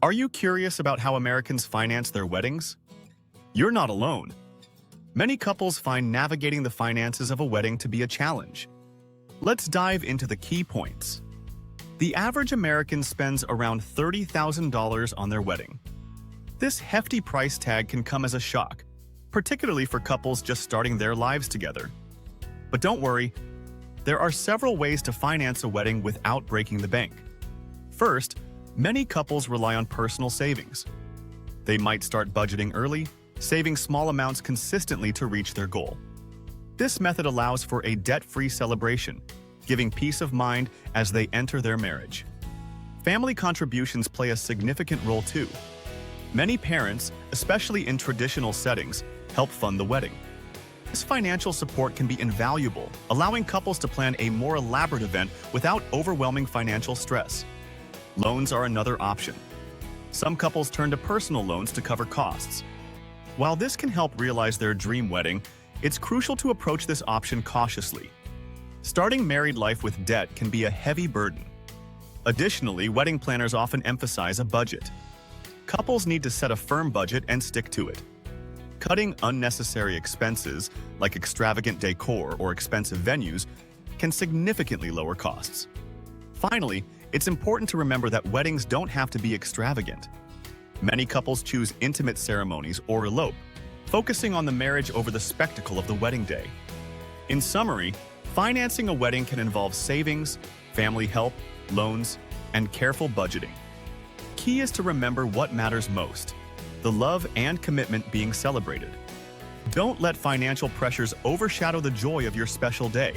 Are you curious about how Americans finance their weddings? You're not alone. Many couples find navigating the finances of a wedding to be a challenge. Let's dive into the key points. The average American spends around $30,000 on their wedding. This hefty price tag can come as a shock, particularly for couples just starting their lives together. But don't worry, there are several ways to finance a wedding without breaking the bank. First, many couples rely on personal savings. They might start budgeting early, saving small amounts consistently to reach their goal. This method allows for a debt-free celebration, giving peace of mind as they enter their marriage. Family contributions play a significant role too. Many parents, especially in traditional settings, help fund the wedding. This financial support can be invaluable, allowing couples to plan a more elaborate event without overwhelming financial stress. Loans are another option. Some couples turn to personal loans to cover costs. While this can help realize their dream wedding, it's crucial to approach this option cautiously. Starting married life with debt can be a heavy burden. Additionally, wedding planners often emphasize a budget. Couples need to set a firm budget and stick to it. Cutting unnecessary expenses, like extravagant decor or expensive venues, can significantly lower costs. Finally, it's important to remember that weddings don't have to be extravagant. Many couples choose intimate ceremonies or elope, focusing on the marriage over the spectacle of the wedding day. In summary, financing a wedding can involve savings, family help, loans, and careful budgeting. Key is to remember what matters most: the love and commitment being celebrated. Don't let financial pressures overshadow the joy of your special day.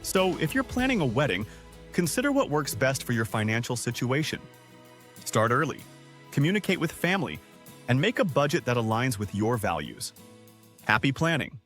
So, if you're planning a wedding, consider what works best for your financial situation. Start early, communicate with family, and make a budget that aligns with your values. Happy planning!